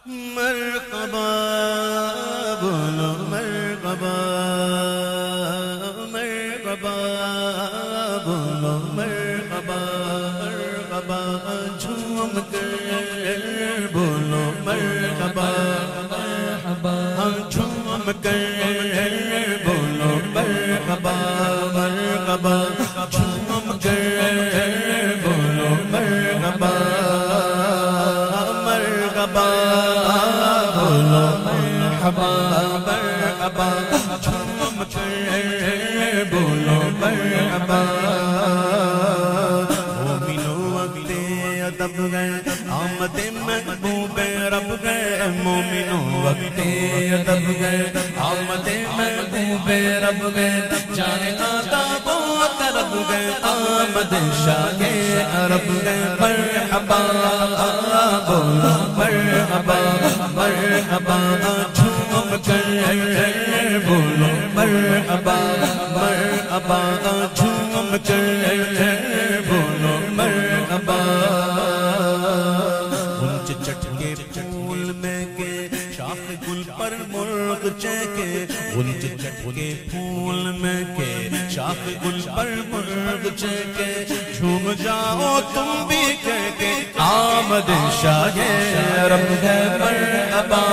مرحبا بولو مرحبا مرحبا بولو مرحبا مرحبا جھوم کر بولو مرحبا مرحبا جھوم کر بولو مرحبا مرحبا جھوم کر بولو مرحبا مرحبا بولو مرحبا مرحبا جھوم کر بولو مرحبا مومنو وقت ادب گئے آمد محبوب رب گئے مومنو وقت ادب گئے آمد محبوب رب گئے جانے آتا وہ طرف گئے آمد شاہ عرب گئے مرحبا بولو مرحبا مرحبا جھوم کر بولو مرحبا مرحبا جھوم کر بولو مرحبا اونچ چٹ کے پھول میں کے شاخ گل پر مرغ چہکے اونچ چٹ کے پھول میں کے شاخ گل پر مرغ چہکے جھوم جاؤ تم بھی کہہ کے آمد شاہ رب ہے مرحبا